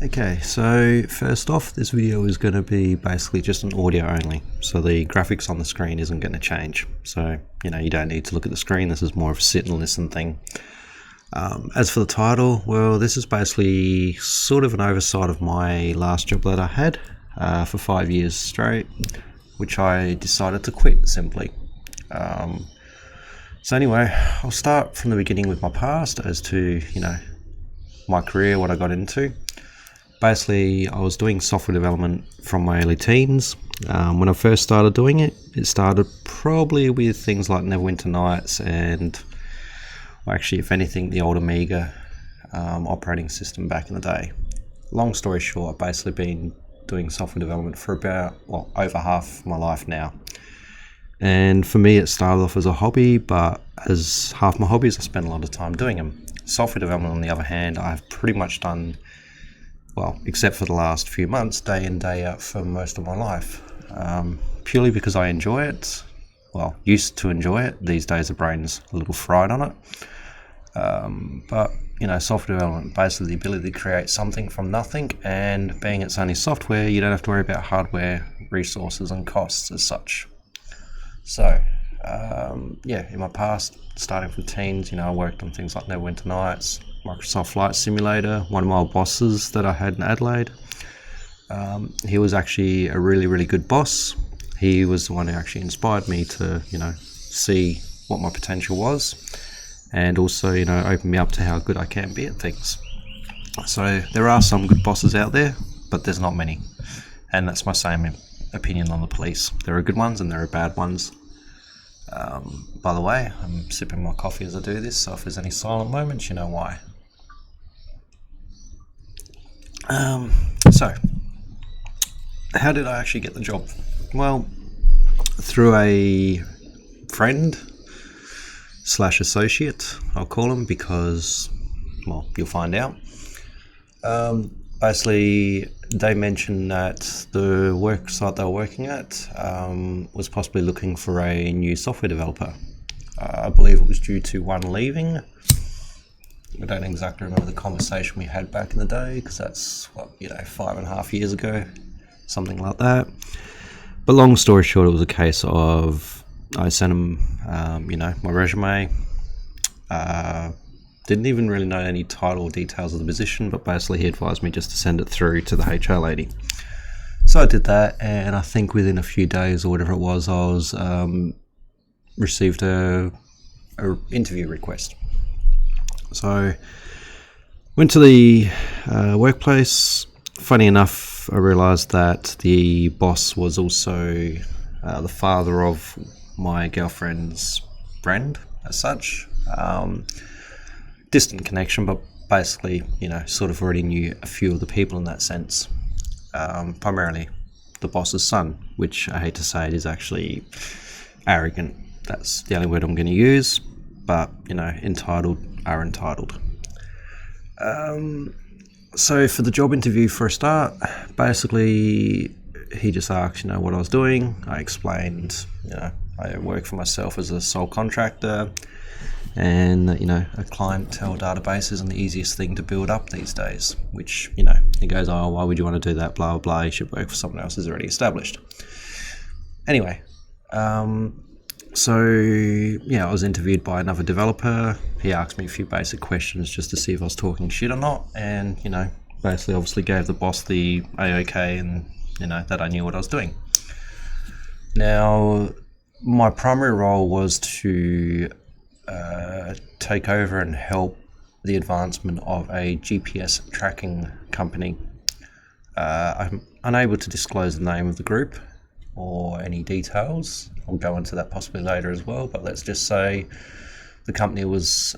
Okay, so first off, this video is going to be basically just an audio only. So the graphics on the screen isn't going to change. So, you don't need to look at the screen. This is more of a sit and listen thing. As for the title, well, this is basically sort of an oversight of my last job that I had for 5 years straight, which I decided to quit simply. So anyway, I'll start from the beginning with my past as to, my career, what I got into. Basically, I was doing software development from my early teens. When I first started doing it, it started probably with things like Neverwinter Nights and, well, actually, if anything, the old Amiga operating system back in the day. Long story short, I've basically been doing software development for over half my life now. And for me, it started off as a hobby, but as half my hobbies, I spent a lot of time doing them. Software development, on the other hand, I've pretty much done, well, except for the last few months, day in, day out for most of my life. Purely because I enjoy it. Well, used to enjoy it. These days the brain's a little fried on it. But, software development, basically the ability to create something from nothing, and being it's only software, you don't have to worry about hardware, resources and costs as such. So, in my past, starting from teens, I worked on things like Neverwinter Nights, Microsoft Flight Simulator. One of my bosses that I had in Adelaide, he was actually a really, really good boss. He was the one who actually inspired me to, see what my potential was, and also, open me up to how good I can be at things. So there are some good bosses out there, but there's not many. And that's my same opinion on the police. There are good ones and there are bad ones. By the way, I'm sipping my coffee as I do this, so if there's any silent moments, you know why. So, how did I actually get the job? Well, through a friend / associate, I'll call him, because, well, you'll find out. Basically, they mentioned that the work site they were working at was possibly looking for a new software developer. I believe it was due to one leaving. I don't exactly remember the conversation we had back in the day, because that's, 5.5 years ago, something like that. But long story short, it was a case of I sent him, my resume. Didn't even really know any title or details of the position, but basically he advised me just to send it through to the HR lady. So I did that, and I think within a few days or whatever it was, I was received a interview request. So went to the workplace. Funny enough, I realised that the boss was also the father of my girlfriend's friend, as such. Distant connection, but basically, sort of already knew a few of the people in that sense. Primarily the boss's son, which I hate to say it is actually arrogant. That's the only word I'm going to use, but, entitled are entitled. So for the job interview, for a start, basically he just asked, what I was doing. I explained, I work for myself as a sole contractor, and a clientele database isn't the easiest thing to build up these days, which, he goes, oh, why would you want to do that, blah, blah, blah, you should work for someone else who's already established. Anyway, I was interviewed by another developer. He asked me a few basic questions just to see if I was talking shit or not, and, basically obviously gave the boss the A-OK and, that I knew what I was doing. Now, my primary role was to take over and help the advancement of a GPS tracking company. I'm unable to disclose the name of the group or any details. I'll go into that possibly later as well, but let's just say the company was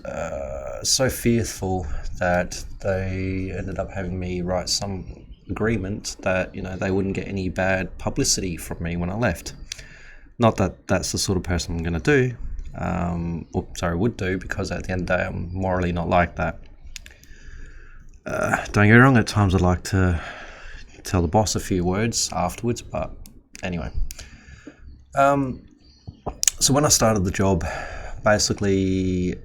so fearful that they ended up having me write some agreement that, they wouldn't get any bad publicity from me when I left. Not that that's the sort of person I'm going to do. Would do, because at the end of the day, I'm morally not like that. Don't get me wrong, at times I'd like to tell the boss a few words afterwards, but anyway. So when I started the job, basically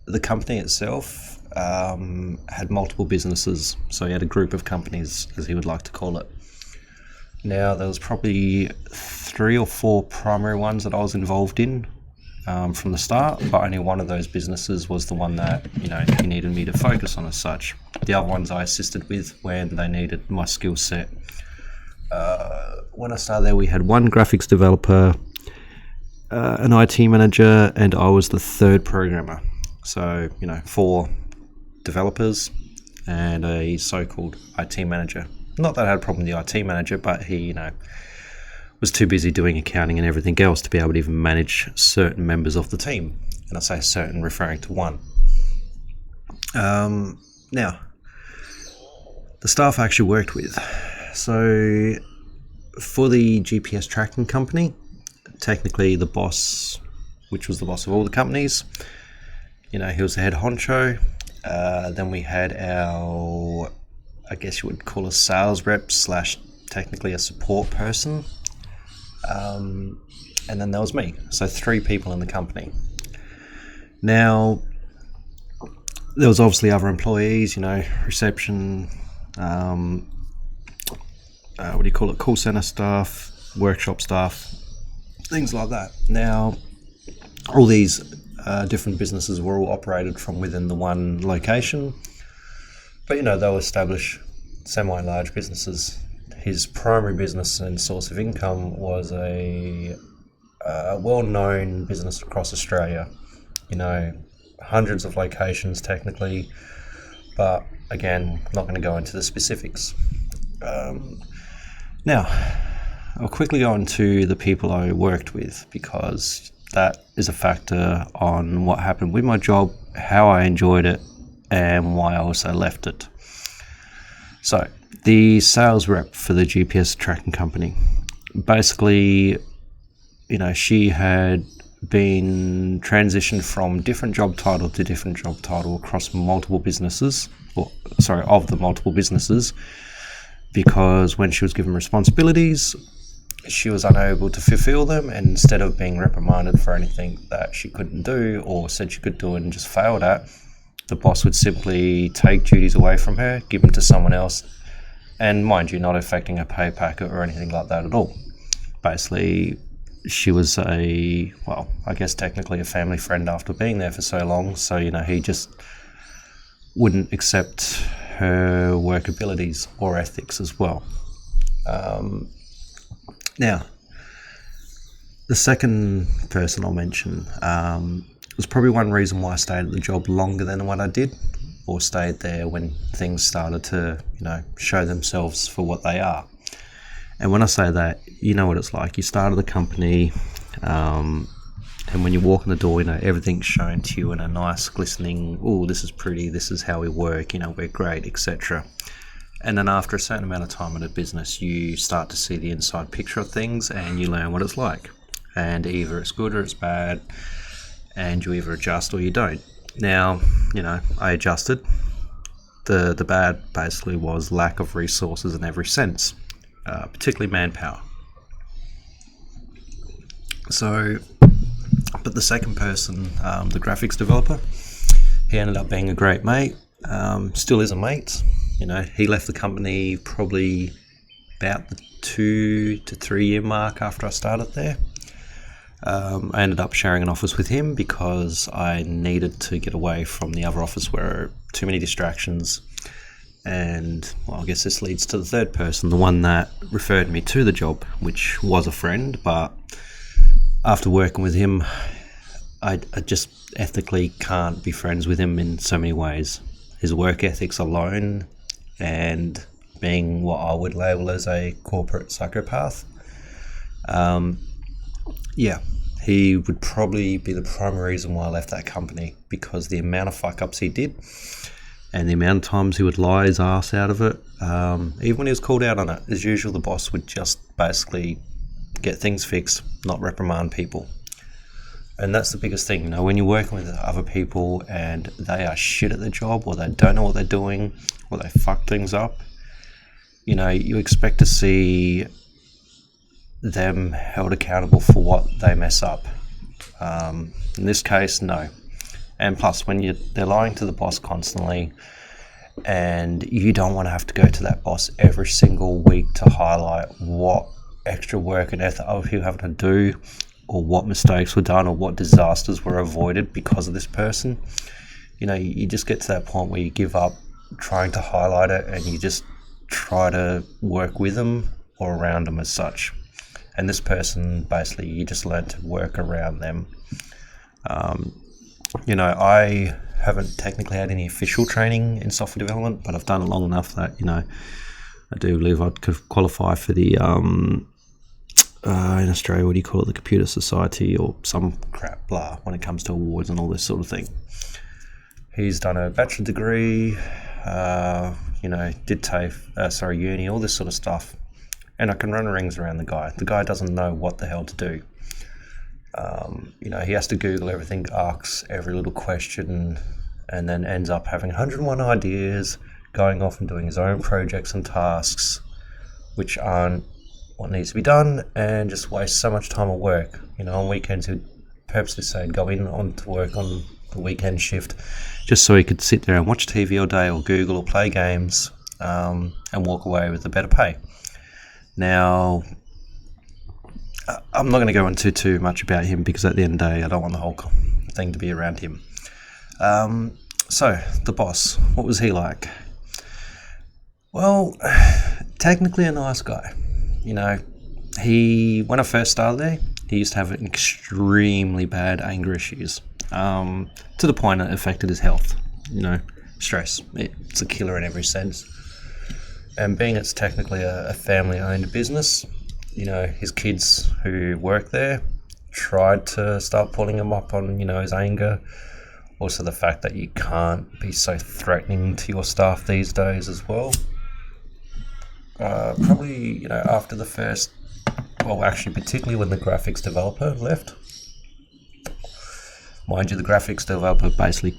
the company itself had multiple businesses, so he had a group of companies, as he would like to call it. Now, there was probably 3 or 4 primary ones that I was involved in from the start, but only one of those businesses was the one that, he needed me to focus on as such. The other ones I assisted with when they needed my skill set. When I started there, we had one graphics developer, an IT manager, and I was the third programmer. So, 4 developers and a so-called IT manager. Not that I had a problem with the IT manager, but he, was too busy doing accounting and everything else to be able to even manage certain members of the team. And I say certain referring to one. Now, the staff I actually worked with. So, for the GPS tracking company, technically the boss, which was the boss of all the companies, he was the head honcho. Then we had our, I guess you would call a sales rep / technically a support person. And then there was me. So 3 people in the company. Now, there was obviously other employees, reception, call center staff, workshop staff, things like that. Now, all these different businesses were all operated from within the one location, but they were established semi-large businesses. His primary business and source of income was a well-known business across Australia. Hundreds of locations technically, but again, not going to go into the specifics. Now, I'll quickly go into the people I worked with, because that is a factor on what happened with my job, how I enjoyed it, and why I also left it. So, the sales rep for the GPS tracking company, basically, she had been transitioned from different job title to different job title across multiple businesses, of the multiple businesses, because when she was given responsibilities, she was unable to fulfill them, and instead of being reprimanded for anything that she couldn't do or said she could do and just failed at, the boss would simply take duties away from her, give them to someone else, and mind you, not affecting a pay packet or anything like that at all. Basically, she was technically a family friend after being there for so long, so, he just wouldn't accept her work abilities or ethics as well. Now, the second person I'll mention was probably one reason why I stayed at the job longer than what I did, or stayed there when things started to, show themselves for what they are. And when I say that, you know what it's like. You started the company, and when you walk in the door, everything's shown to you in a nice, glistening, oh, this is pretty, this is how we work, we're great, etc. And then after a certain amount of time in a business, you start to see the inside picture of things, and you learn what it's like. And either it's good or it's bad, and you either adjust or you don't. Now, I adjusted. The bad basically was lack of resources in every sense, particularly manpower. So, but the second person, the graphics developer, he ended up being a great mate, still is a mate. He left the company probably about the 2 to 3 year mark after I started there. I ended up sharing an office with him because I needed to get away from the other office where too many distractions. And, well, I guess this leads to the third person, the one that referred me to the job, which was a friend, but after working with him, I just ethically can't be friends with him in so many ways. His work ethics alone, and being what I would label as a corporate psychopath. He would probably be the primary reason why I left that company, because the amount of fuck-ups he did and the amount of times he would lie his ass out of it. Even when he was called out on it, as usual, the boss would just basically get things fixed, not reprimand people. And that's the biggest thing, when you're working with other people and they are shit at their job, or they don't know what they're doing, or they fuck things up, you expect to see them held accountable for what they mess up. In this case, no. And plus, when they're lying to the boss constantly, and you don't want to have to go to that boss every single week to highlight what extra work and effort of you having to do, or what mistakes were done, or what disasters were avoided because of this person. You just get to that point where you give up trying to highlight it, and you just try to work with them or around them as such. And this person, basically, you just learn to work around them. I haven't technically had any official training in software development, but I've done it long enough that, I do believe I could qualify for the, in Australia, what do you call it, the Computer Society or some crap, blah, when it comes to awards and all this sort of thing. He's done a bachelor degree, did TAFE, uni, all this sort of stuff. And I can run rings around the guy. The guy doesn't know what the hell to do. He has to Google everything, asks every little question, and then ends up having 101 ideas, going off and doing his own projects and tasks, which aren't what needs to be done, and just wastes so much time at work. On weekends he'd purposely say go in on to work on the weekend shift, just so he could sit there and watch TV all day, or Google, or play games, and walk away with a better pay. Now, I'm not going to go into too much about him, because at the end of the day, I don't want the whole thing to be around him. So, the boss, what was he like? Well, technically a nice guy. When I first started there, he used to have extremely bad anger issues, to the point it affected his health. Stress. It's a killer in every sense. And being it's technically a family-owned business, his kids who work there tried to start pulling him up on, his anger. Also the fact that you can't be so threatening to your staff these days as well. Probably, after the first, particularly when the graphics developer left. Mind you, the graphics developer basically,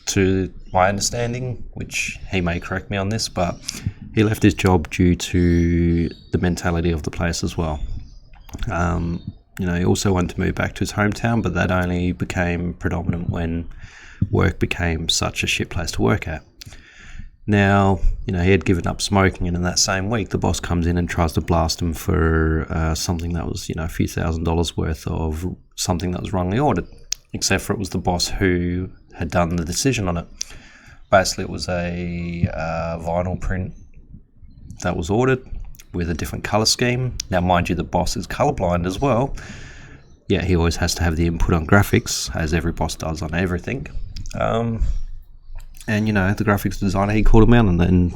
to my understanding, which he may correct me on this, but he left his job due to the mentality of the place as well. He also wanted to move back to his hometown, but that only became predominant when work became such a shit place to work at. Now, he had given up smoking, and in that same week, the boss comes in and tries to blast him for something that was, a few $1,000s worth of something that was wrongly ordered, except for it was the boss who had done the decision on it. Basically, it was a vinyl print that was ordered with a different colour scheme. Now, mind you, the boss is colourblind as well. Yeah, he always has to have the input on graphics, as every boss does on everything. And, the graphics designer, he called him out, and then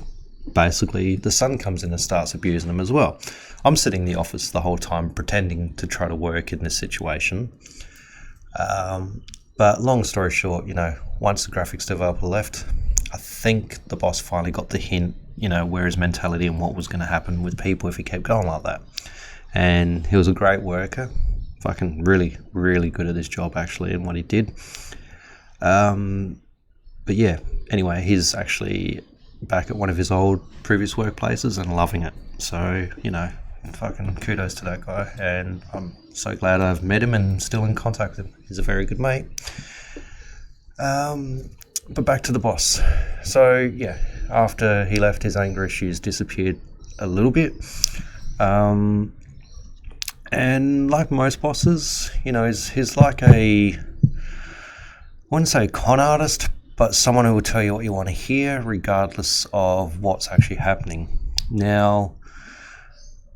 basically the son comes in and starts abusing him as well. I'm sitting in the office the whole time pretending to try to work in this situation. But long story short, once the graphics developer left, I think the boss finally got the hint, where his mentality and what was going to happen with people if he kept going like that. And he was a great worker, fucking really, really good at his job actually and what he did. But yeah, anyway, he's actually back at one of his old previous workplaces and loving it. So, fucking kudos to that guy, and I'm so glad I've met him and still in contact with him. He's a very good mate. But back to the boss. So yeah, after he left, his anger issues disappeared a little bit. And like most bosses, he's like I wouldn't say con artist, but someone who will tell you what you want to hear regardless of what's actually happening. Now,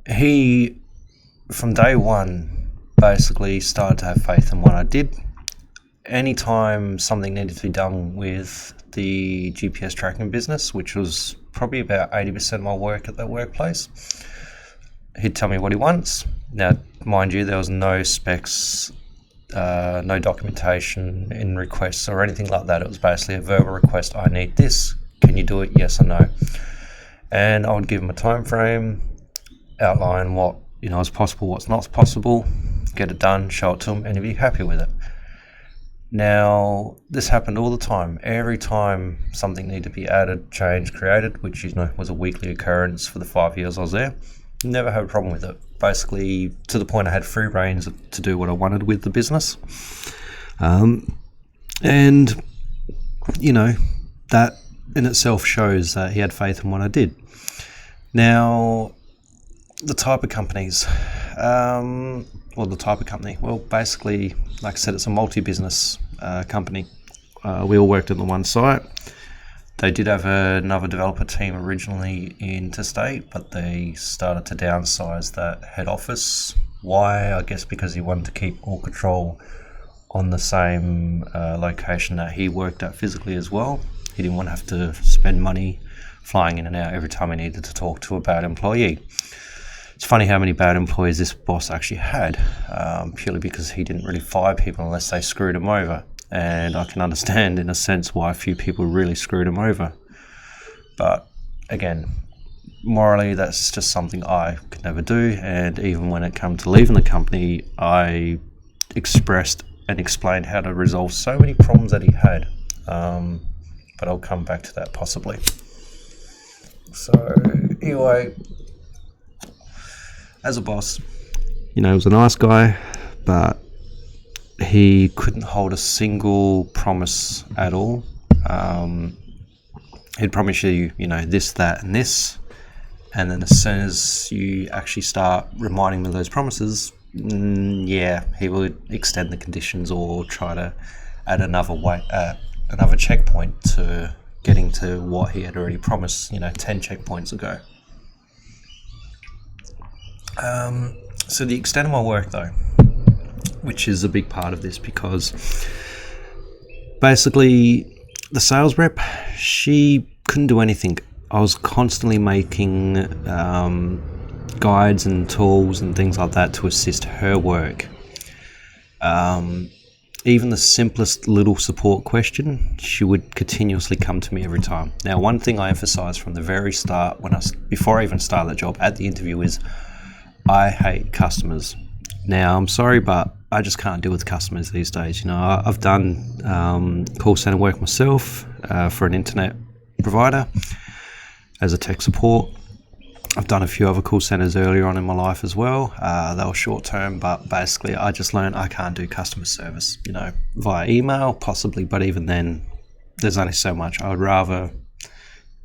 he, from day one, basically started to have faith in what I did. Anytime something needed to be done with the GPS tracking business, which was probably about 80% of my work at that workplace, he'd tell me what he wants. Now, mind you, there was no specs, no documentation in requests or anything like that. It was basically a verbal request. I need this. Can you do it? Yes or no? And I would give him a time frame, outline what is possible, what's not possible, get it done, show it to him, and he'd be happy with it. Now, this happened all the time. Every time something needed to be added, changed, created, which was a weekly occurrence for the 5 years I was there, never had a problem with it. Basically, to the point I had free reins to do what I wanted with the business. And, you know, that in itself shows that he had faith in what I did. Now, the type of companies, the type of company, well, basically, like I said, it's a multi-business company. We all worked on the one site. They did have another developer team originally interstate, but they started to downsize that head office. Why? I guess because he wanted to keep all control on the same location that he worked at physically as well. He didn't want to have to spend money flying in and out every time he needed to talk to a bad employee. It's funny how many bad employees this boss actually had, purely because he didn't really fire people unless they screwed him over. And I can understand, in a sense, why a few people really screwed him over. But again, morally, that's just something I could never do. And even when it came to leaving the company, I expressed and explained how to resolve so many problems that he had. But I'll come back to that possibly. So anyway, as a boss, he was a nice guy, but he couldn't hold a single promise at all. He'd promise you, this, that, and this, and then as soon as you actually start reminding him of those promises, he would extend the conditions or try to add another checkpoint to getting to what he had already promised, 10 checkpoints ago. So the extent of my work, though, which is a big part of this, because basically the sales rep, she couldn't do anything. I was constantly making guides and tools and things like that to assist her work. Even the simplest little support question, she would continuously come to me every time. Now, one thing I emphasised from the very start, before I even started the job, at the interview, is I hate customers. Now, I'm sorry, but I just can't deal with customers these days. I've done call centre work myself for an internet provider as a tech support. I've done a few other call centres earlier on in my life as well. They were short term, but basically I just learned I can't do customer service, via email possibly, but even then there's only so much. I would rather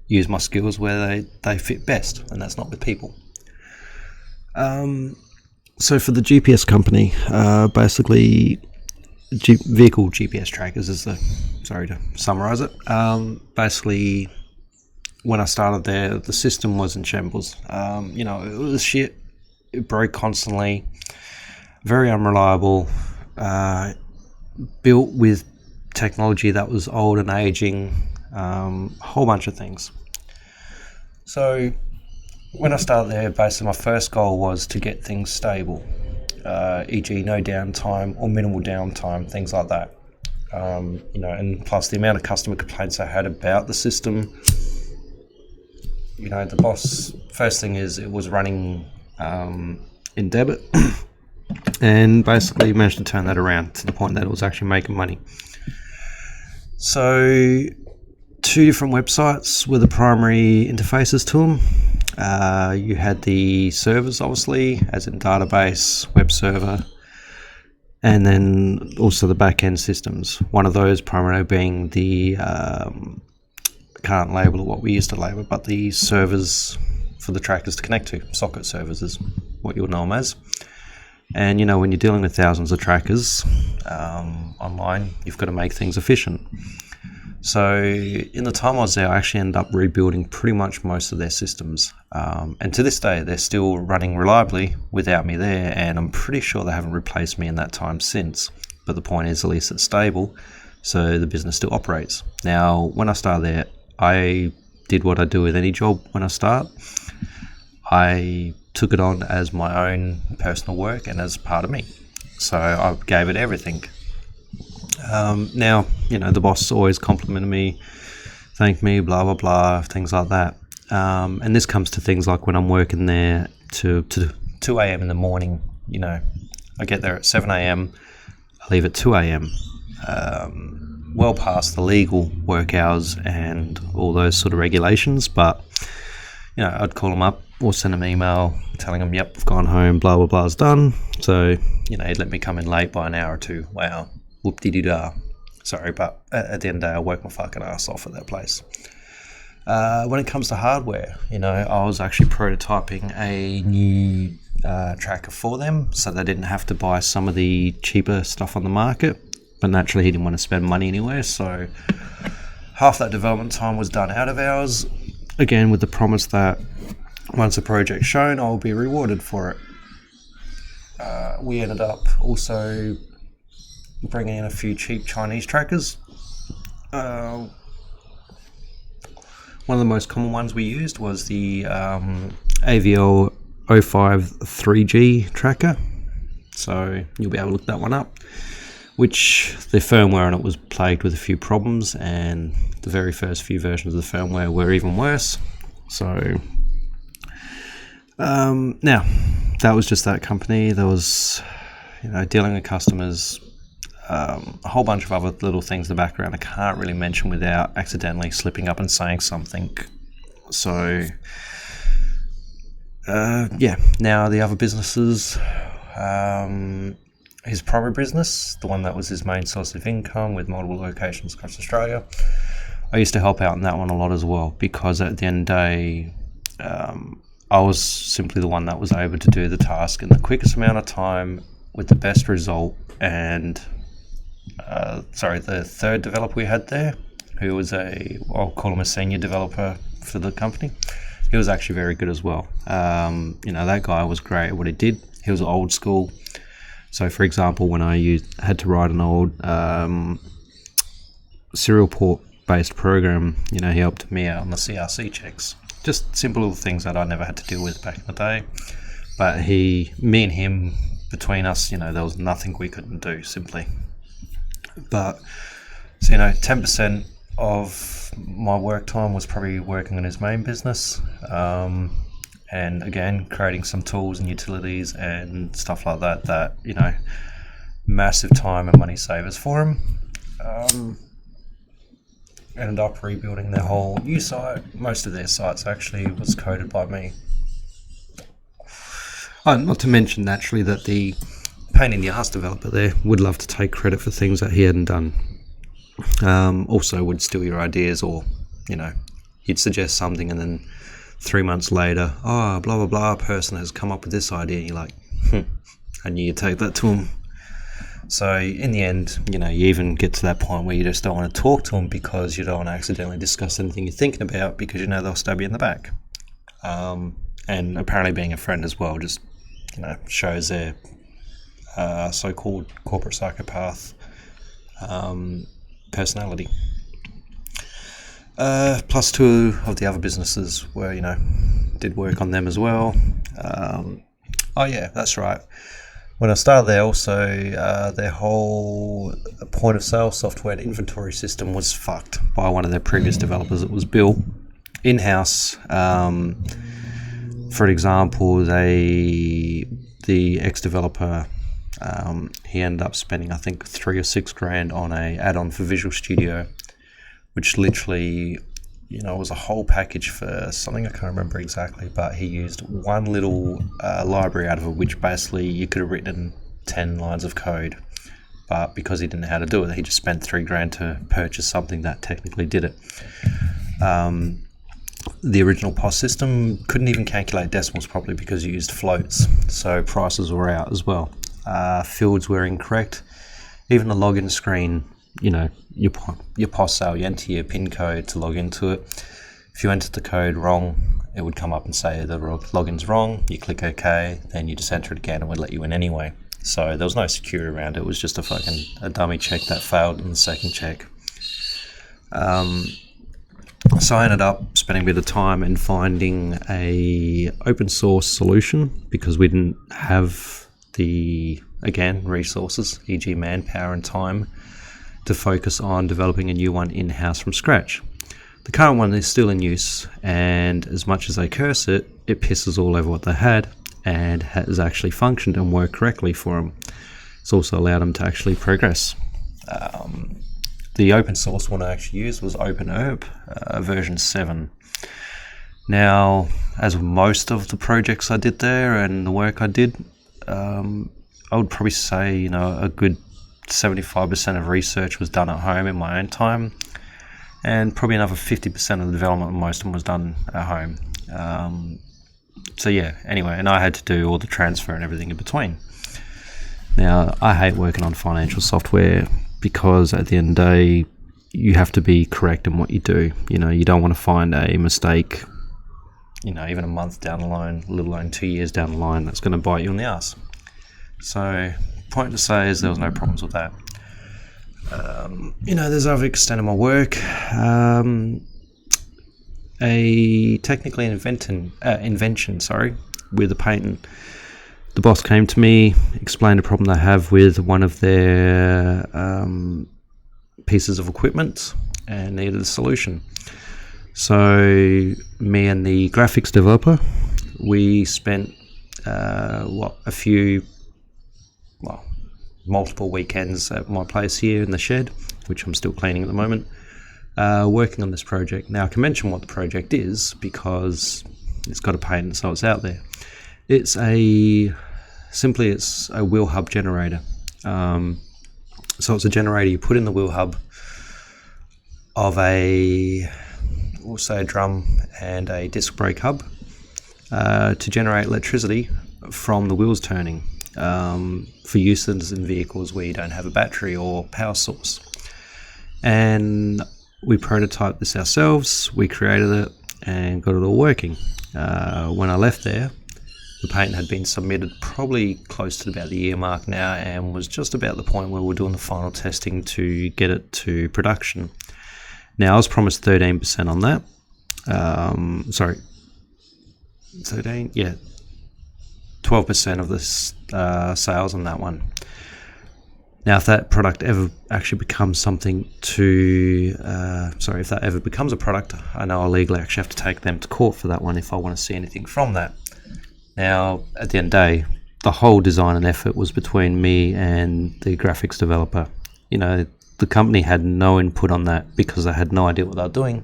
use my skills where they fit best, and that's not with people. So for the GPS company, basically vehicle GPS trackers sorry to summarise it. Basically, when I started there, the system was in shambles. It was shit. It broke constantly. Very unreliable. Built with technology that was old and aging. A whole bunch of things. So when I started there, basically my first goal was to get things stable, e.g. no downtime or minimal downtime, things like that. And plus the amount of customer complaints I had about the system. The boss, first thing is it was running in debit and basically managed to turn that around to the point that it was actually making money. So 2 different websites were the primary interfaces to them. You had the servers, obviously, as in database, web server, and then also the back-end systems. One of those primarily being the, can't label it what we used to label, but the servers for the trackers to connect to. Socket servers is what you'll know them as. And, when you're dealing with thousands of trackers online, you've got to make things efficient. So in the time I was there, I actually ended up rebuilding pretty much most of their systems. And to this day, they're still running reliably without me there, and I'm pretty sure they haven't replaced me in that time since. But the point is, at least it's stable, so the business still operates. Now, when I started there, I did what I do with any job when I start. I took it on as my own personal work and as part of me. So I gave it everything. Now, the boss always complimented me, thanked me, blah, blah, blah, things like that. And this comes to things like when I'm working there to 2 a.m. in the morning, I get there at 7 a.m., I leave at 2 a.m., well past the legal work hours and all those sort of regulations. But, I'd call them up or send them an email telling them, yep, I've gone home, blah, blah, blah, is done. So, he'd let me come in late by an hour or two. Wow. Whoop-de-doo-dah. Sorry, but at the end of the day, I work my fucking ass off at that place. When it comes to hardware, I was actually prototyping a new tracker for them, so they didn't have to buy some of the cheaper stuff on the market. But naturally, he didn't want to spend money anywhere, so half that development time was done out of hours. Again, with the promise that once the project's shown, I'll be rewarded for it. We ended up also bringing in a few cheap Chinese trackers. One of the most common ones we used was the AVL 05 3G tracker. So you'll be able to look that one up, which the firmware on it was plagued with a few problems, and the very first few versions of the firmware were even worse. So now that was just that company. There was, dealing with customers, a whole bunch of other little things in the background I can't really mention without accidentally slipping up and saying something. So now the other businesses, his primary business, the one that was his main source of income with multiple locations across Australia, I used to help out in that one a lot as well, because at the end of the day, I was simply the one that was able to do the task in the quickest amount of time with the best result. And the third developer we had there, who was I'll call him a senior developer for the company, he was actually very good as well. That guy was great at what he did. He was old school. So, for example, when I had to write an old serial port based program, he helped me out on the CRC checks. Just simple little things that I never had to deal with back in the day. But me and him, between us, there was nothing we couldn't do, simply. But, so, 10% of my work time was probably working on his main business. And again, creating some tools and utilities and stuff like that, massive time and money savers for him. Ended up rebuilding their whole new site. Most of their sites actually was coded by me. Not to mention, naturally, that the pain in the ass developer there would love to take credit for things that he hadn't done. Also would steal your ideas, or, he'd suggest something and then 3 months later, blah, blah, blah, person has come up with this idea. And you're like, I knew you'd take that to him. So in the end, you even get to that point where you just don't want to talk to them because you don't want to accidentally discuss anything you're thinking about, because they'll stab you in the back. And apparently being a friend as well just, shows their so-called corporate psychopath personality. Plus two of the other businesses were, did work on them as well. That's right. When I started there also, their whole point of sale software and inventory system was fucked by one of their previous developers. It was built in-house. For example, the ex-developer, he ended up spending, I think, $3,000 or $6,000 on a add-on for Visual Studio, which literally, was a whole package for something I can't remember exactly, but he used one little library out of it, which basically you could have written 10 lines of code. But because he didn't know how to do it, he just spent $3,000 to purchase something that technically did it. The original POS system couldn't even calculate decimals properly because you used floats, so prices were out as well. Fields were incorrect. Even the login screen, your POS sale, you enter your PIN code to log into it. If you entered the code wrong, it would come up and say the login's wrong. You click OK, then you just enter it again and it would let you in anyway. So there was no security around it. It was just a dummy check that failed in the second check. So I ended up spending a bit of time in finding a open source solution, because we didn't have the, again, resources, e.g. manpower and time, to focus on developing a new one in-house from scratch. The current one is still in use, and as much as they curse it, it pisses all over what they had and has actually functioned and worked correctly for them. It's also allowed them to actually progress. The open source one I actually used was OpenERP version 7. Now, as with most of the projects I did there and the work I did, I would probably say, a good 75% of research was done at home in my own time, and probably another 50% of the development, most of them was done at home. So yeah, anyway, and I had to do all the transfer and everything in between. Now, I hate working on financial software because at the end of the day, you have to be correct in what you do. You know, you don't want to find a mistake, you know, even a month down the line, let alone 2 years down the line, that's going to bite you in the ass. So, point to say is there was no problems with that. You know, there's other extent of my work. A technically invention, with a patent. The boss came to me, explained a problem they have with one of their pieces of equipment, and needed a solution. So me and the graphics developer, we spent multiple weekends at my place here in the shed, which I'm still cleaning at the moment, working on this project. Now I can mention what the project is because it's got a patent, so it's out there. It's a wheel hub generator. So it's a generator you put in the wheel hub of a drum and a disc brake hub to generate electricity from the wheels turning, for uses in vehicles where you don't have a battery or power source. And we prototyped this ourselves, we created it and got it all working. When I left there, the patent had been submitted probably close to about the year mark now, and was just about the point where we're doing the final testing to get it to production. Now, I was promised 13% on that. 12% of the sales on that one. Now, if that product ever actually becomes if that ever becomes a product, I know I'll legally actually have to take them to court for that one if I want to see anything from that. Now, at the end of the day, the whole design and effort was between me and the graphics developer. You know, the company had no input on that because they had no idea what they were doing,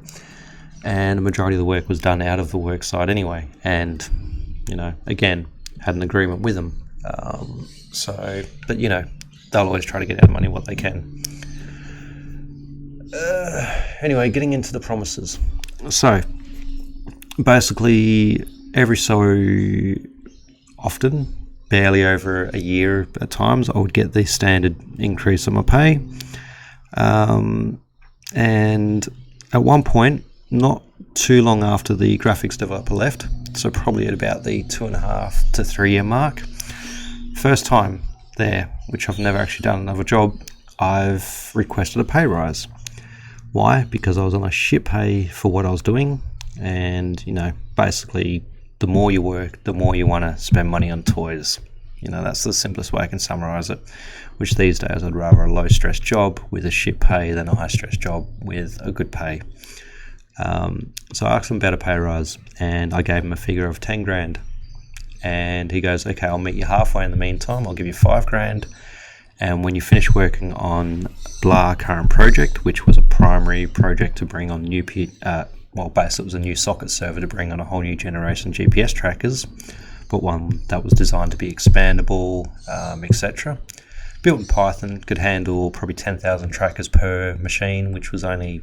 and the majority of the work was done out of the work site anyway. And, you know, again, had an agreement with them. But, you know, they'll always try to get out of money what they can. Anyway, getting into the promises. So, basically, every so often, barely over a year at times, I would get the standard increase on my pay. And at one point, not too long after the graphics developer left, so probably at about the 2.5 to 3 year mark, first time there, which I've never actually done another job, I've requested a pay rise. Why? Because I was on a shit pay for what I was doing, and, you know, basically the more you work, the more you want to spend money on toys. You know, that's the simplest way I can summarize it, which these days I'd rather a low stress job with a shit pay than a high stress job with a good pay. So I asked him about a pay rise, and I gave him a figure of 10 grand, and he goes, okay, I'll meet you halfway in the meantime, I'll give you 5 grand, and when you finish working on blah current project, which was a primary project to bring on basically it was a new socket server to bring on a whole new generation of GPS trackers, but one that was designed to be expandable, etc. Built in Python, could handle probably 10,000 trackers per machine, which was only,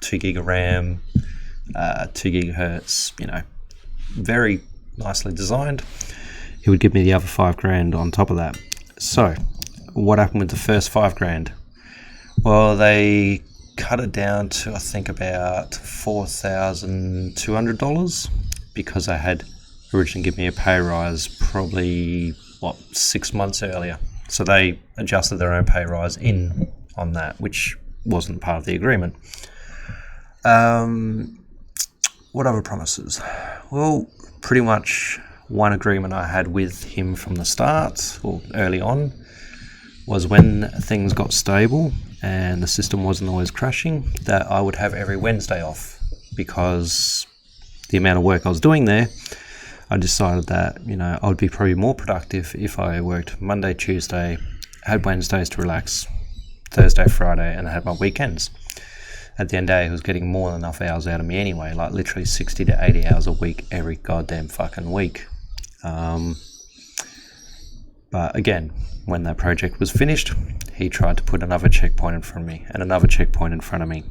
2 gig of RAM, 2 gigahertz, very nicely designed. He would give me the other 5 grand on top of that. So, what happened with the first 5 grand? Well, they cut it down to, I think, about $4,200 because they had originally given me a pay rise probably, 6 months earlier. So they adjusted their own pay rise in on that, which wasn't part of the agreement. What other promises? Well, pretty much one agreement I had with him from the start, or early on, was when things got stable and the system wasn't always crashing, that I would have every Wednesday off, because the amount of work I was doing there, I decided that, I would be probably more productive if I worked Monday, Tuesday, had Wednesdays to relax, Thursday, Friday, and I had my weekends. At the end of the day, he was getting more than enough hours out of me anyway, like literally 60 to 80 hours a week every goddamn fucking week. But again, when that project was finished, he tried to put another checkpoint in front of me and another checkpoint in front of me.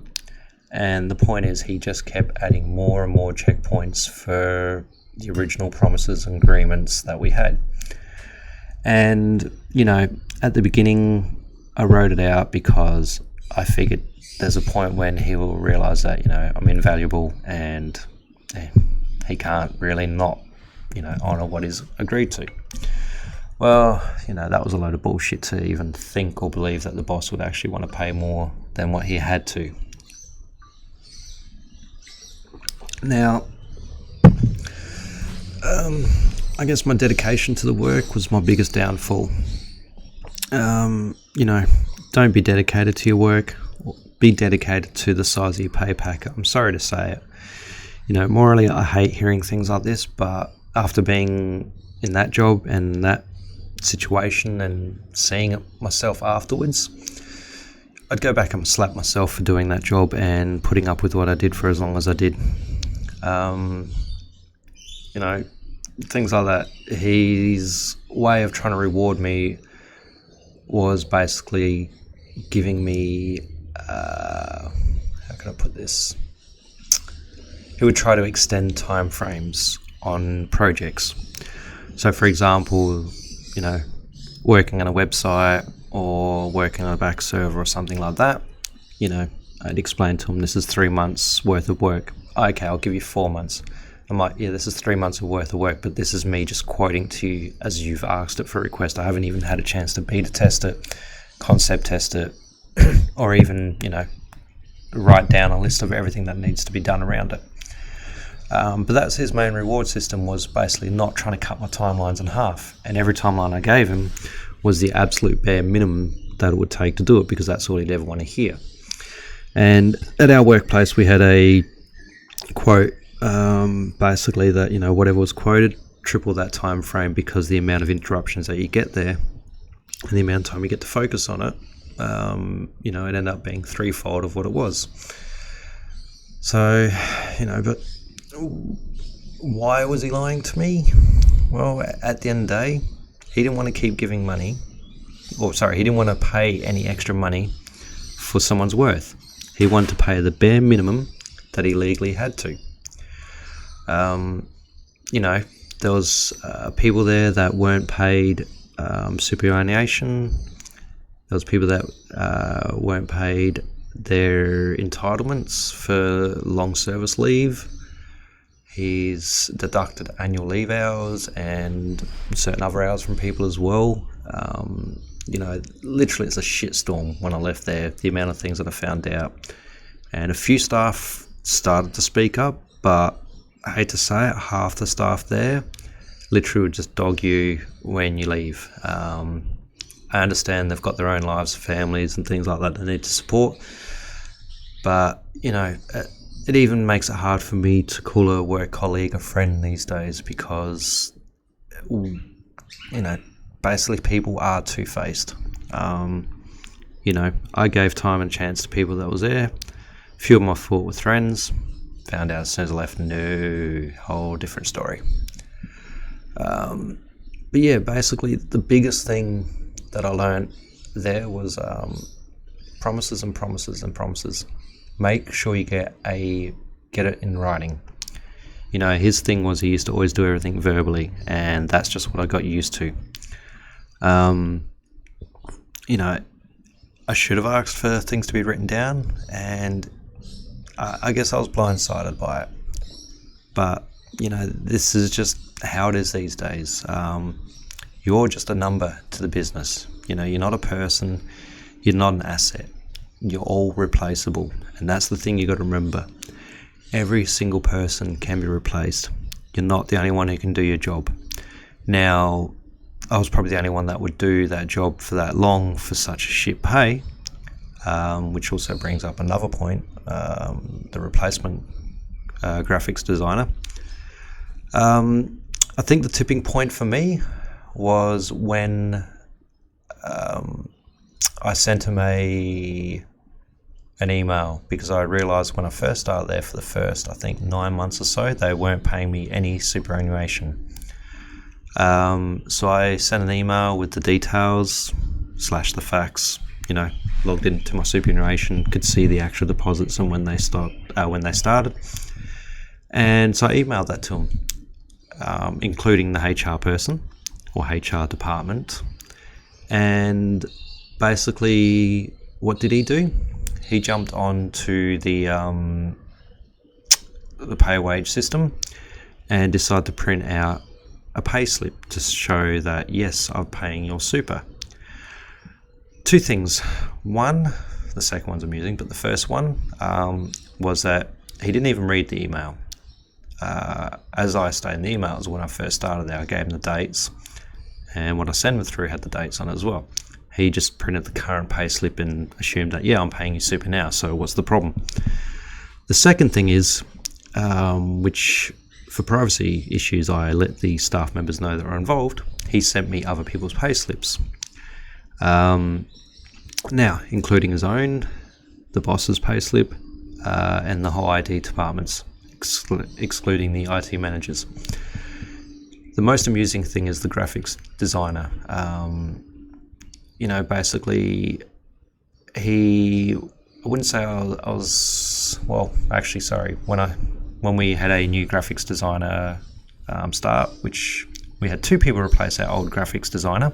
And the point is, he just kept adding more and more checkpoints for the original promises and agreements that we had. And, at the beginning, I wrote it out because I figured there's a point when he will realize that, I'm invaluable and he can't really not, honor what is agreed to. Well, that was a load of bullshit to even think or believe that the boss would actually want to pay more than what he had to. Now, I guess my dedication to the work was my biggest downfall. Don't be dedicated to your work. Be dedicated to the size of your pay packet. I'm sorry to say it. Morally, I hate hearing things like this, but after being in that job and that situation and seeing it myself afterwards, I'd go back and slap myself for doing that job and putting up with what I did for as long as I did. Things like that. His way of trying to reward me was basically giving me, how can I put this? He would try to extend time frames on projects. So, for example, working on a website or working on a back server or something like that, I'd explain to him, this is 3 months worth of work. Okay, I'll give you 4 months. I'm like, yeah, this is 3 months worth of work, but this is me just quoting to you as you've asked it for request. I haven't even had a chance to beta test it, concept test it, or even, write down a list of everything that needs to be done around it. But that's his main reward system, was basically not trying to cut my timelines in half. And every timeline I gave him was the absolute bare minimum that it would take to do it, because that's all he'd ever want to hear. And at our workplace, we had a quote, basically that, whatever was quoted, triple that time frame, because the amount of interruptions that you get there and the amount of time you get to focus on it, it ended up being threefold of what it was. So, but why was he lying to me? Well, at the end of the day, he didn't want to keep giving money, he didn't want to pay any extra money for someone's worth. He wanted to pay the bare minimum that he legally had to. There was people there that weren't paid superannuation. There was people that weren't paid their entitlements for long service leave. He's deducted annual leave hours and certain other hours from people as well. Literally it's a shitstorm when I left there, the amount of things that I found out. And a few staff started to speak up, but I hate to say it, half the staff there literally would just dog you when you leave. I understand they've got their own lives, families and things like that they need to support, but it even makes it hard for me to call a work colleague a friend these days, because basically people are two-faced. I gave time and chance to people that was there. A few of them I thought were friends. Found out as soon as I left, no, whole different story. But yeah, basically the biggest thing that I learned there was promises and promises and promises. Make sure you get it in writing. His thing was he used to always do everything verbally, and that's just what I got used to. I should have asked for things to be written down, and I guess I was blindsided by it. But, this is just how it is these days. You're just a number to the business. You're not a person. You're not an asset. You're all replaceable. And that's the thing you got to remember. Every single person can be replaced. You're not the only one who can do your job. Now, I was probably the only one that would do that job for that long for such a shit pay, which also brings up another point, the replacement graphics designer. I think the tipping point for me was when I sent him an email, because I realised when I first started there for the first, I think 9 months or so, they weren't paying me any superannuation. So I sent an email with the details / the facts. Logged into my superannuation, could see the actual deposits and when they started. And so I emailed that to him, including the HR person or HR department. And basically, what did he do? He jumped onto the pay wage system and decided to print out a pay slip to show that, yes, I'm paying your super. Two things. One, the second one's amusing, but the first one was that he didn't even read the email. As I stated in the emails, when I first started there, I gave him the dates, and what I sent him through had the dates on it as well. He just printed the current pay slip and assumed that, yeah, I'm paying you super now, so what's the problem? The second thing is, which for privacy issues, I let the staff members know that are involved. He sent me other people's pay slips. Now, including his own, the boss's pay slip, and the whole IT departments, excluding the IT managers. The most amusing thing is the graphics designer. Basically, I wouldn't say I was, well, actually, sorry, when we had a new graphics designer start, which we had two people replace our old graphics designer,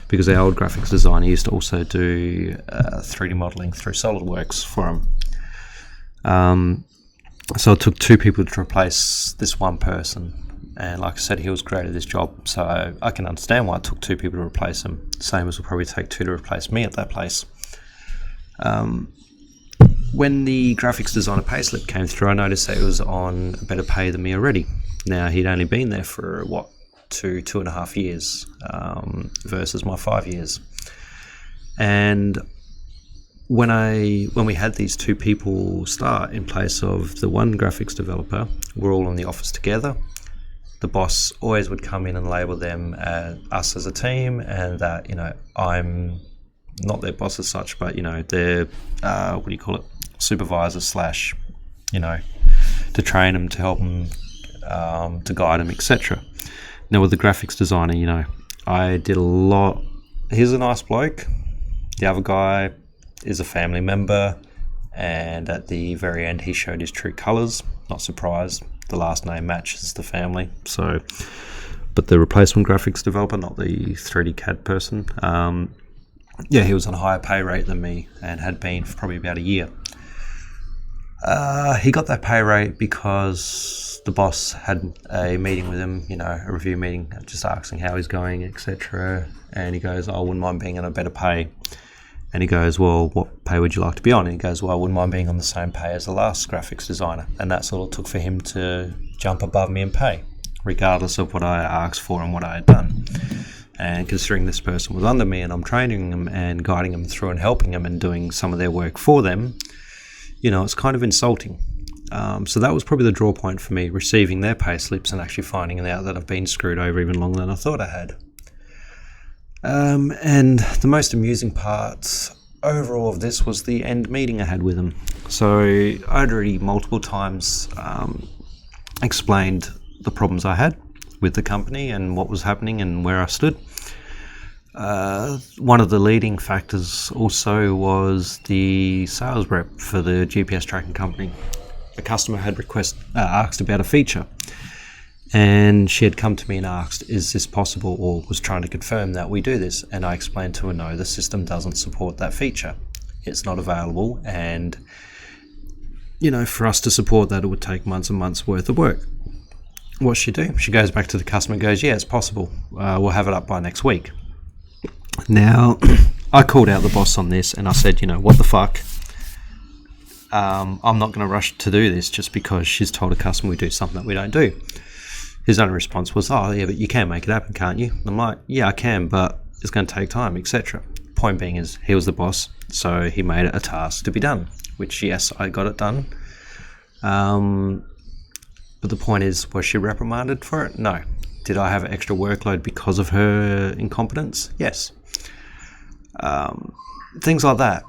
because our old graphics designer used to also do 3D modeling through SolidWorks for him. So it took two people to replace this one person. And like I said, he was great at this job, so I can understand why it took two people to replace him. Same as will probably take two to replace me at that place. When the graphics designer payslip came through, I noticed that it was on better pay than me already. Now, he'd only been there for, 2.5 years versus my 5 years. And when we had these two people start in place of the one graphics developer, we're all in the office together. The boss always would come in and label them us as a team, and that, I'm not their boss as such, but, their, supervisor / to train them, to help them, to guide them, etc. Now, with the graphics designer, I did a lot. He's a nice bloke. The other guy is a family member, and at the very end, he showed his true colours. Not surprised. The last name matches the family. So, but the replacement graphics developer, not the 3D CAD person, he was on a higher pay rate than me and had been for probably about a year. He got that pay rate because the boss had a meeting with him, a review meeting, just asking how he's going, etc. And he goes, I wouldn't mind being on a better pay. And he goes, well, what pay would you like to be on? And he goes, well, I wouldn't mind being on the same pay as the last graphics designer. And that's all it took for him to jump above me in pay, regardless of what I asked for and what I had done. And considering this person was under me and I'm training them and guiding them through and helping them and doing some of their work for them, it's kind of insulting. So that was probably the draw point for me, receiving their pay slips and actually finding out that I've been screwed over even longer than I thought I had. And the most amusing part overall of this was the end meeting I had with him. So I'd already multiple times explained the problems I had with the company and what was happening and where I stood. One of the leading factors also was the sales rep for the GPS tracking company. A customer had asked about a feature, and she had come to me and asked, is this possible, or was trying to confirm that we do this. And I explained to her, no, the system doesn't support that feature. It's not available, and for us to support that, it would take months and months worth of work. What's she do? She goes back to the customer and goes, yeah, it's possible. We'll have it up by next week. Now, I called out the boss on this and I said, what the fuck? I'm not going to rush to do this just because she's told a customer we do something that we don't do. His only response was, oh, yeah, but you can make it happen, can't you? And I'm like, yeah, I can, but it's going to take time, etc. Point being is, he was the boss, so he made it a task to be done, which, yes, I got it done. But the point is, was she reprimanded for it? No. Did I have extra workload because of her incompetence? Yes. Things like that.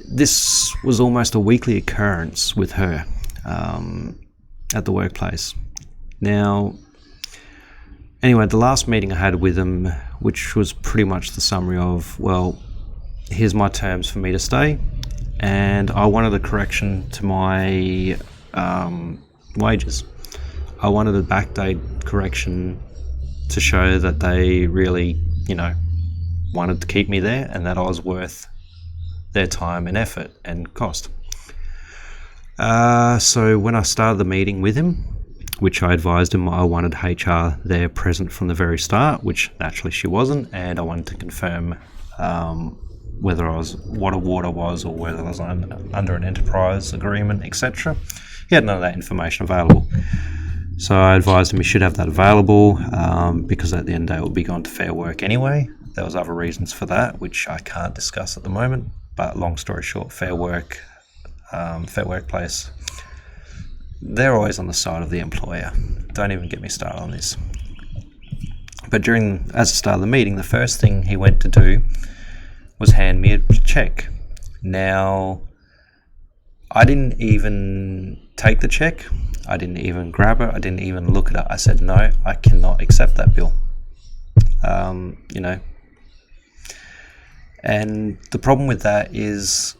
This was almost a weekly occurrence with her at the workplace. Now, Anyway, the last meeting I had with him, which was pretty much the summary of, well, here's my terms for me to stay, and I wanted a correction to my wages. I wanted a backdate correction to show that they really, wanted to keep me there and that I was worth their time and effort and cost. So when I started the meeting with him, which I advised him I wanted HR there present from the very start, which naturally she wasn't, and I wanted to confirm whether I was what award I was or whether I was under an enterprise agreement, etc. He had none of that information available. So I advised him he should have that available because at the end of the day it would be gone to Fair Work anyway. There was other reasons for that, which I can't discuss at the moment. But long story short, Fair Workplace, they're always on the side of the employer. Don't even get me started on this. But as the start of the meeting, the first thing he went to do was hand me a check. Now, I didn't even take the check. I didn't even grab it. I didn't even look at it. I said, no, I cannot accept that bill. And the problem with that is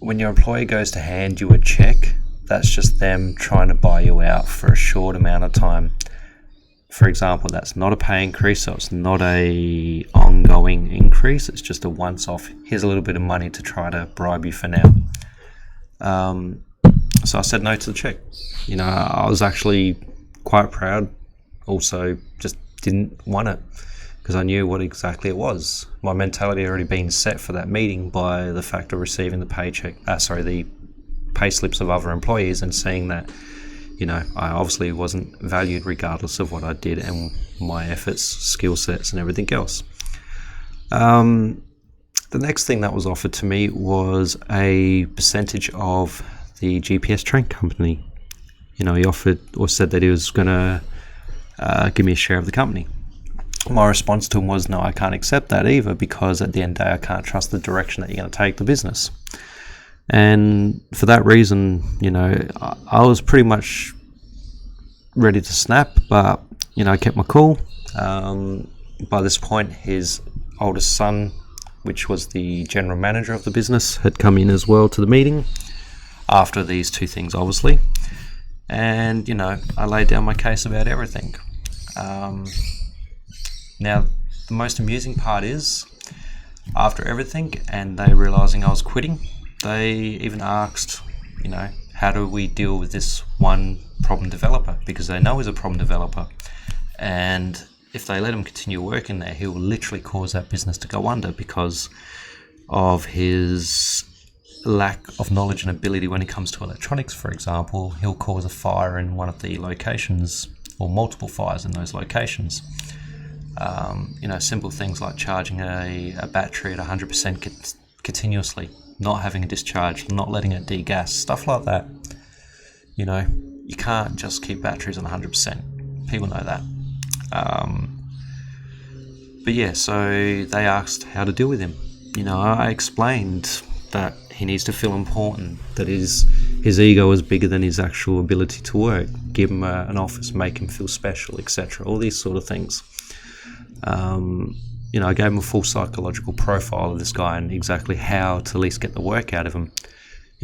when your employer goes to hand you a check, that's just them trying to buy you out for a short amount of time. For example, that's not a pay increase, so it's not a ongoing increase. It's just a once-off. Here's a little bit of money to try to bribe you for now. So I said no to the check. I was actually quite proud. Also, just didn't want it because I knew what exactly it was. My mentality had already been set for that meeting by the fact of receiving the the pay slips of other employees and seeing that, I obviously wasn't valued regardless of what I did and my efforts, skill sets and everything else. The next thing that was offered to me was a percentage of the GPS train company. He offered or said that he was going to give me a share of the company. My response to him was, no, I can't accept that either, because at the end of the day, I can't trust the direction that you're going to take the business. And for that reason, I was pretty much ready to snap, but, I kept my cool. By this point, his oldest son, which was the general manager of the business, had come in as well to the meeting after these two things, obviously. And, I laid down my case about everything. Now, the most amusing part is, after everything, and they realising I was quitting, they even asked, how do we deal with this one problem developer? Because they know he's a problem developer. And if they let him continue working there, he will literally cause that business to go under because of his lack of knowledge and ability when it comes to electronics. For example, he'll cause a fire in one of the locations or multiple fires in those locations. Simple things like charging a battery at 100% continuously, not having a discharge, not letting it degas, stuff like that. You can't just keep batteries on 100%. People know that. But yeah, so they asked how to deal with him. I explained that he needs to feel important, that his ego is bigger than his actual ability to work. Give him an office, make him feel special, etc. All these sort of things. I gave him a full psychological profile of this guy and exactly how to at least get the work out of him.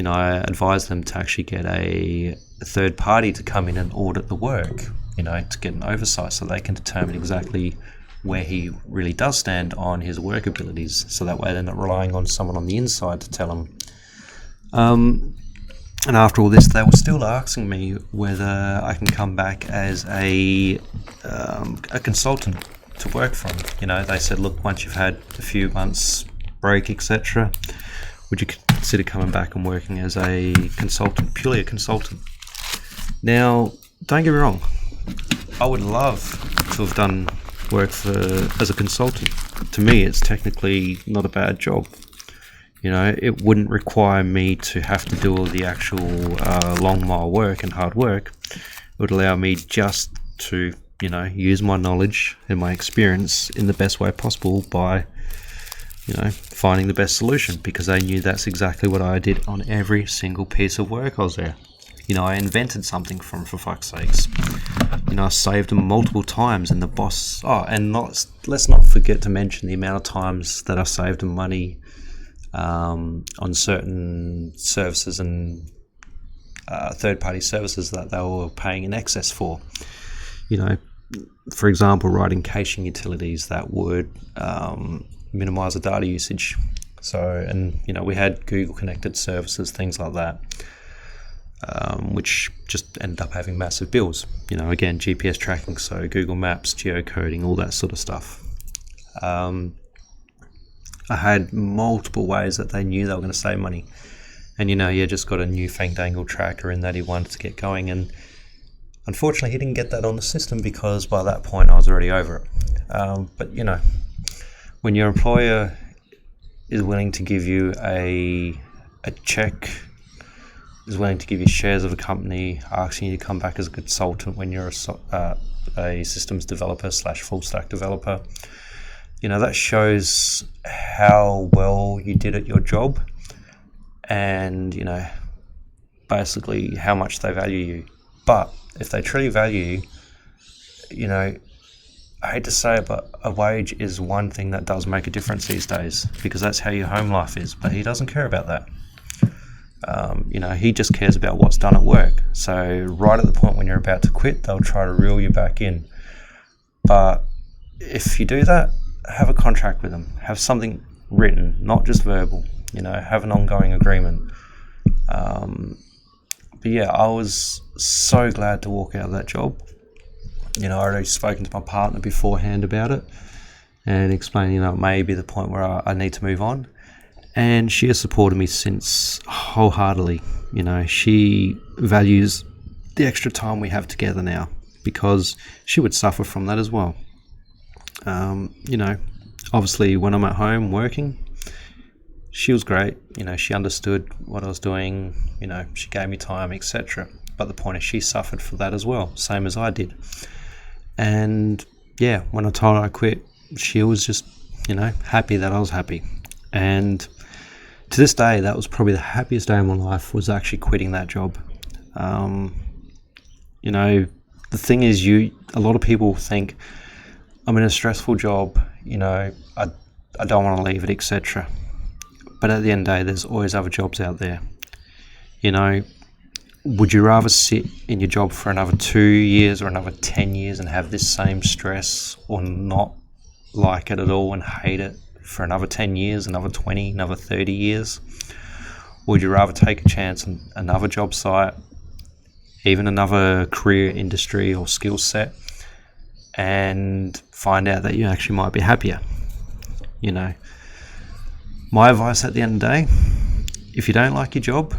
I advised them to actually get a third party to come in and audit the work, to get an oversight so they can determine exactly where he really does stand on his work abilities. So that way they're not relying on someone on the inside to tell them. And after all this, they were still asking me whether I can come back as a consultant to work from. They said, look, once you've had a few months break, etc., would you consider coming back and working as a consultant, purely a consultant? Now, don't get me wrong, I would love to have done work as a consultant. To me, it's technically not a bad job. It wouldn't require me to have to do all the actual long mile work and hard work. It would allow me just to use my knowledge and my experience in the best way possible by, finding the best solution, because they knew that's exactly what I did on every single piece of work I was there. I invented something for fuck's sakes. I saved them multiple times, and the boss. Let's not forget to mention the amount of times that I saved them money on certain services and third-party services that they were paying in excess for. For example, writing caching utilities that would minimize the data usage. We had Google connected services, things like that, which just ended up having massive bills. Again, GPS tracking, so Google Maps, geocoding, all that sort of stuff. I had multiple ways that they knew they were going to save money. And just got a new fandangled tracker in that he wanted to get going, and unfortunately he didn't get that on the system because by that point I was already over it. But when your employer is willing to give you a check, is willing to give you shares of a company, asking you to come back as a consultant when you're a systems developer / full stack developer, that shows how well you did at your job, and basically how much they value you. But if they truly value you, I hate to say it, but a wage is one thing that does make a difference these days, because that's how your home life is. But he doesn't care about that. He just cares about what's done at work. So right at the point when you're about to quit, they'll try to reel you back in. But if you do that, have a contract with them. Have something written, not just verbal. Have an ongoing agreement. But yeah, I was so glad to walk out of that job. I already spoken to my partner beforehand about it and explaining, it may be the point where I need to move on. And she has supported me since wholeheartedly. She values the extra time we have together now, because she would suffer from that as well. Obviously when I'm at home working, she was great. She understood what I was doing. She gave me time, etc. But the point is, she suffered for that as well, same as I did. And yeah, when I told her I quit, she was just, happy that I was happy. And to this day, that was probably the happiest day of my life, was actually quitting that job. The thing is, a lot of people think, I'm in a stressful job, I don't want to leave it, etc. But at the end of the day, there's always other jobs out there. Would you rather sit in your job for another 2 years or another 10 years and have this same stress, or not like it at all and hate it for another 10 years, another 20, another 30 years? Or would you rather take a chance on another job site, even another career industry or skill set, and find out that you actually might be happier? My advice at the end of the day, if you don't like your job,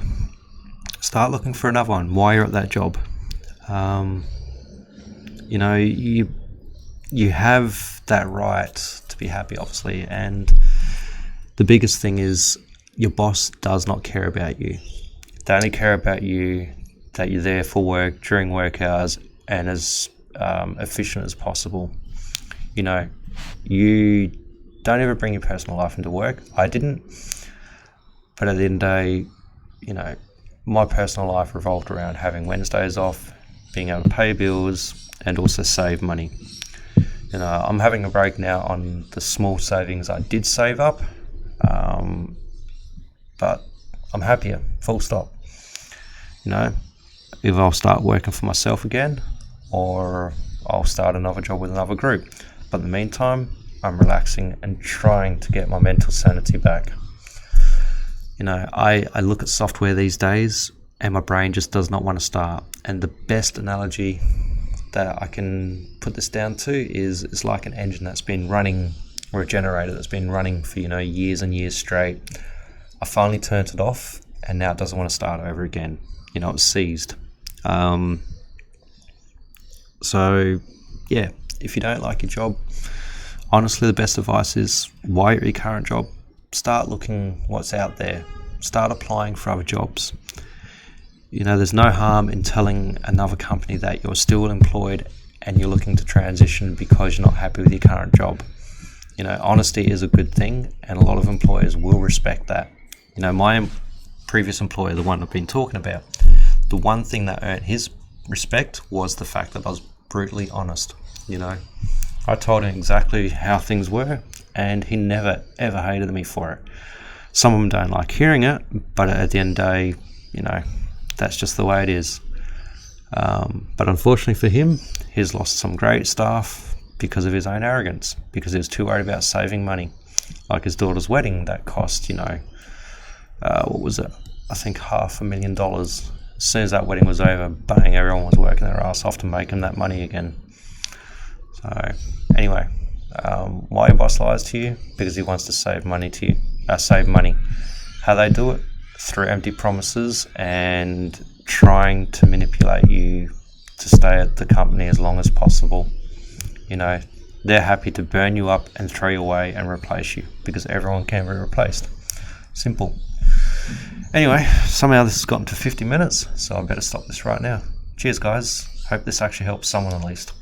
start looking for another one while you're at that job. You have that right to be happy, obviously, and the biggest thing is your boss does not care about you. They only care about you, that you're there for work during work hours and as efficient as possible. You don't ever bring your personal life into work. I didn't. But at the end of the day, my personal life revolved around having Wednesdays off, being able to pay bills, and also save money. I'm having a break now on the small savings I did save up, but I'm happier, full stop. Either I'll start working for myself again, or I'll start another job with another group. But in the meantime, I'm relaxing and trying to get my mental sanity back. I look at software these days and my brain just does not want to start. And the best analogy that I can put this down to is it's like an engine that's been running, or a generator that's been running for years and years straight. I finally turned it off and now it doesn't want to start over again. It's seized. So yeah, if you don't like your job, honestly, the best advice is, while you're at your current job, start looking what's out there. Start applying for other jobs. There's no harm in telling another company that you're still employed and you're looking to transition because you're not happy with your current job. Honesty is a good thing, and a lot of employers will respect that. My previous employer, the one I've been talking about, the one thing that earned his respect was the fact that I was brutally honest. You know, I told him exactly how things were, and he never ever hated me for it. Some of them don't like hearing it, but at the end of the day, you know, that's just the way it is. But unfortunately for him, he's lost some great staff because of his own arrogance, because he was too worried about saving money. Like his daughter's wedding, that cost, you know, what was it? I think $500,000. As soon as that wedding was over, bang, everyone was working their ass off to make him that money again. So anyway, why your boss lies to you? Because he wants to save money to you. Save money. How they do it? Through empty promises and trying to manipulate you to stay at the company as long as possible. You know, they're happy to burn you up and throw you away and replace you, because everyone can be replaced. Simple. Anyway, somehow this has gotten to 50 minutes, so I better stop this right now. Cheers, guys. Hope this actually helps someone at least.